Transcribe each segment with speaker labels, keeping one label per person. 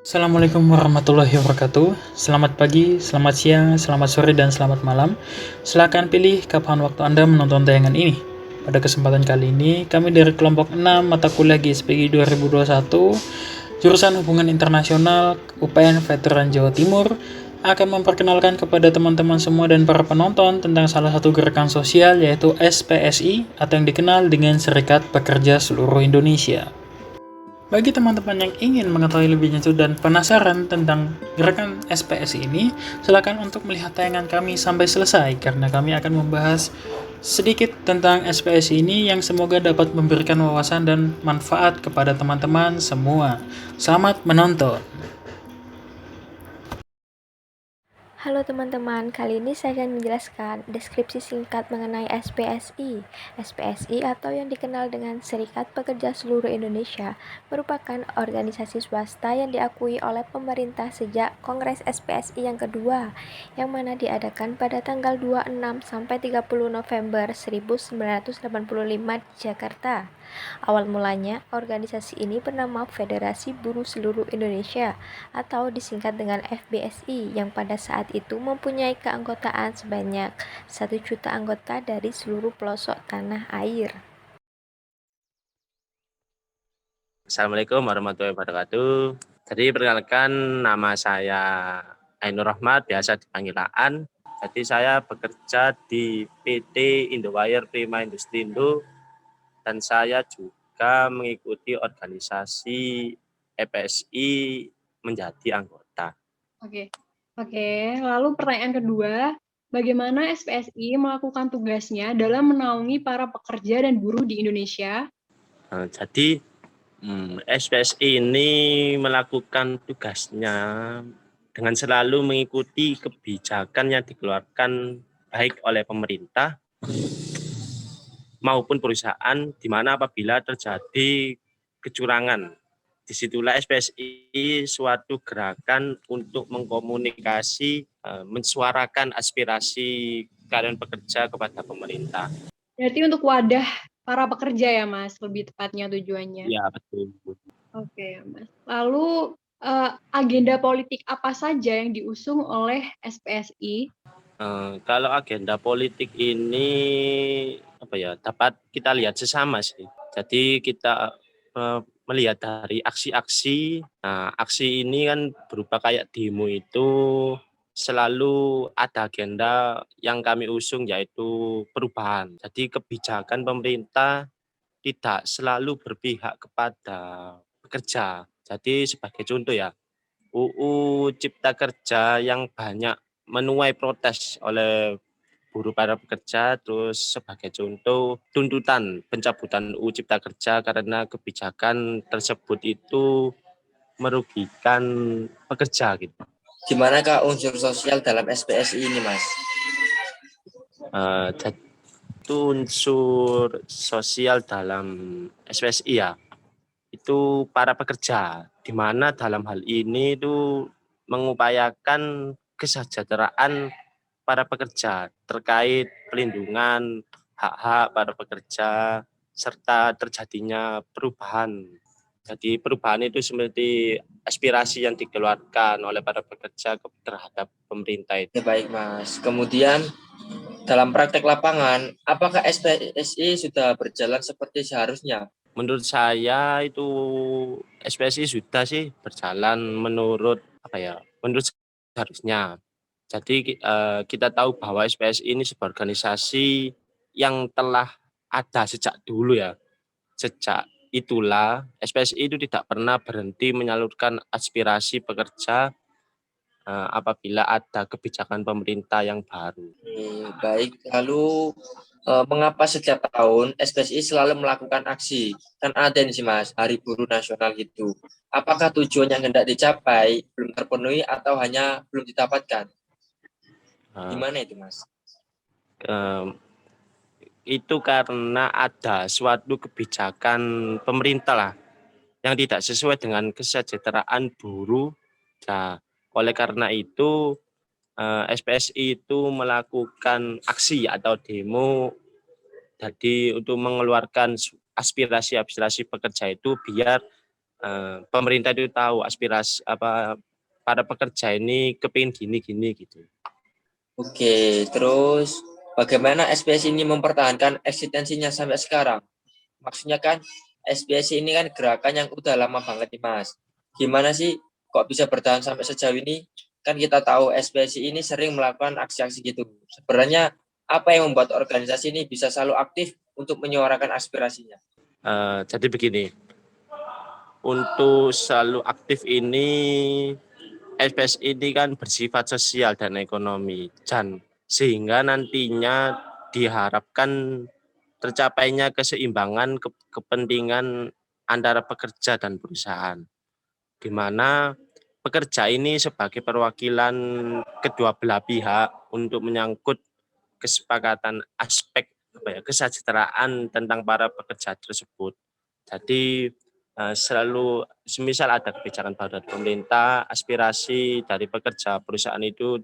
Speaker 1: Assalamualaikum warahmatullahi wabarakatuh. Selamat pagi, selamat siang, selamat sore, dan selamat malam. Silakan pilih kapan waktu Anda menonton tayangan ini. Pada kesempatan kali ini, kami dari kelompok 6 mata kuliah GSPI 2021, jurusan Hubungan Internasional UPN Veteran Jawa Timur, akan memperkenalkan kepada teman-teman semua dan para penonton tentang salah satu gerakan sosial yaitu SPSI atau yang dikenal dengan Serikat Pekerja Seluruh Indonesia. Bagi teman-teman yang ingin mengetahui lebih lanjut dan penasaran tentang gerakan SPSI ini, silakan untuk melihat tayangan kami sampai selesai karena kami akan membahas sedikit tentang SPSI ini yang semoga dapat memberikan wawasan dan manfaat kepada teman-teman semua. Selamat menonton.
Speaker 2: Halo teman-teman, kali ini saya akan menjelaskan deskripsi singkat mengenai SPSI. SPSI atau yang dikenal dengan Serikat Pekerja Seluruh Indonesia merupakan organisasi swasta yang diakui oleh pemerintah sejak Kongres SPSI yang kedua, yang mana diadakan pada tanggal 26 sampai 30 November 1985 di Jakarta. Awal mulanya, organisasi ini bernama Federasi Buruh Seluruh Indonesia atau disingkat dengan FBSI yang pada saat itu mempunyai keanggotaan sebanyak 1 juta anggota dari seluruh pelosok tanah air.
Speaker 3: Assalamualaikum warahmatullahi wabarakatuh. Jadi perkenalkan, nama saya Ainur Rahmat, biasa dipanggil Aan. Jadi saya bekerja di PT Indowire Prima Industrindo dan saya juga mengikuti organisasi FPSI menjadi anggota.
Speaker 4: Oke. Lalu pertanyaan kedua, bagaimana SPSI melakukan tugasnya dalam menaungi para pekerja dan buruh di Indonesia?
Speaker 3: Jadi SPSI ini melakukan tugasnya dengan selalu mengikuti kebijakan yang dikeluarkan baik oleh pemerintah maupun perusahaan, di mana apabila terjadi kecurangan. Disitulah SPSI suatu gerakan untuk mengkomunikasi, mensuarakan aspirasi karyawan pekerja kepada pemerintah.
Speaker 4: Berarti untuk wadah para pekerja ya Mas, lebih tepatnya tujuannya.
Speaker 3: Ya, betul.
Speaker 4: Oke Mas. Lalu agenda politik apa saja yang diusung oleh SPSI?
Speaker 3: Kalau agenda politik ini dapat kita lihat sesama sih. Jadi kita melihat dari aksi-aksi. Nah, aksi ini kan berupa kayak demo itu selalu ada agenda yang kami usung yaitu perubahan. Jadi kebijakan pemerintah tidak selalu berpihak kepada pekerja. Jadi sebagai contoh ya, UU Cipta Kerja yang banyak menuai protes oleh buruh para pekerja, terus sebagai contoh tuntutan pencabutan UU Cipta Kerja karena kebijakan tersebut itu merugikan pekerja gitu.
Speaker 5: Gimana Kak unsur sosial dalam SPSI ini Mas?
Speaker 3: Jadi unsur sosial dalam SPSI ya, itu para pekerja, di mana dalam hal ini itu mengupayakan kesejahteraan para pekerja terkait pelindungan hak-hak para pekerja serta terjadinya perubahan. Jadi perubahan itu seperti aspirasi yang dikeluarkan oleh para pekerja terhadap pemerintah itu.
Speaker 5: Ya, baik Mas. Kemudian dalam praktek lapangan, apakah SPSI sudah berjalan seperti seharusnya?
Speaker 3: Menurut saya itu SPSI sudah sih berjalan menurut menurut seharusnya. Jadi kita tahu bahwa SPSI ini sebuah organisasi yang telah ada sejak dulu ya. Sejak itulah SPSI itu tidak pernah berhenti menyalurkan aspirasi pekerja apabila ada kebijakan pemerintah yang baru.
Speaker 5: Baik, lalu mengapa setiap tahun SPSI selalu melakukan aksi? Kan ada nih sih Mas, Hari Buruh Nasional gitu. Apakah tujuan yang hendak dicapai belum terpenuhi atau hanya belum didapatkan? Gimana itu Mas?
Speaker 3: Itu karena ada suatu kebijakan pemerintah lah yang tidak sesuai dengan kesejahteraan buruh. Nah, oleh karena itu SPSI itu melakukan aksi atau demo jadi untuk mengeluarkan aspirasi-aspirasi pekerja itu biar pemerintah itu tahu aspirasi para pekerja ini kepingin gini gitu.
Speaker 5: Oke, terus bagaimana SPSI ini mempertahankan eksistensinya sampai sekarang? Maksudnya kan SPSI ini kan gerakan yang udah lama banget nih Mas. Gimana sih kok bisa bertahan sampai sejauh ini? Kan kita tahu SPSI ini sering melakukan aksi-aksi gitu. Sebenarnya apa yang membuat organisasi ini bisa selalu aktif untuk menyuarakan aspirasinya?
Speaker 3: Jadi begini, untuk selalu aktif ini SPSI ini kan bersifat sosial dan ekonomi, dan sehingga nantinya diharapkan tercapainya keseimbangan kepentingan antara pekerja dan perusahaan, di mana pekerja ini sebagai perwakilan kedua belah pihak untuk menyangkut kesepakatan aspek kesejahteraan tentang para pekerja tersebut. Jadi selalu semisal ada kebijakan baru dari pemerintah, aspirasi dari pekerja perusahaan itu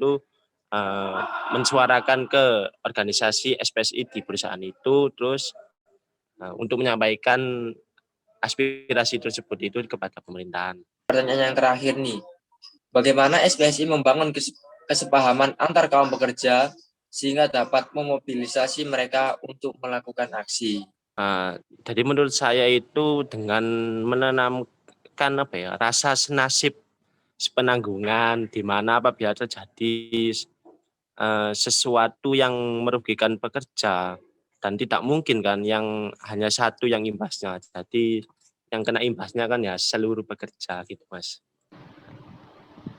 Speaker 3: mensuarakan ke organisasi SPSI di perusahaan itu, terus untuk menyampaikan aspirasi tersebut itu kepada pemerintahan.
Speaker 5: Pertanyaan yang terakhir nih, bagaimana SPSI membangun kesepahaman antar kaum pekerja sehingga dapat memobilisasi mereka untuk melakukan aksi?
Speaker 3: Jadi menurut saya itu dengan menanamkan rasa senasib sepenanggungan, di mana apabila terjadi sesuatu yang merugikan pekerja, dan tidak mungkin kan yang hanya satu yang imbasnya. Jadi yang kena imbasnya kan ya seluruh pekerja gitu Mas.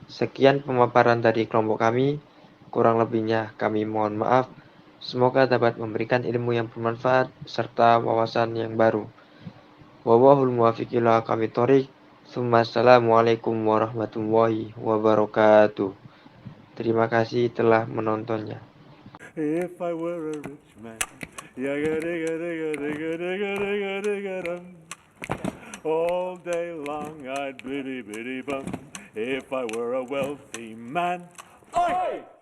Speaker 6: Sekian pemaparan dari kelompok kami, kurang lebihnya kami mohon maaf. Semoga dapat memberikan ilmu yang bermanfaat serta wawasan yang baru. Wallahul muwaffiq ila aqwamit thoriq. Assalamualaikum warahmatullahi wabarakatuh. Terima kasih telah menontonnya.
Speaker 7: If I were a rich man, all day long I'd biddy biddy bum. If I were a wealthy man, oi!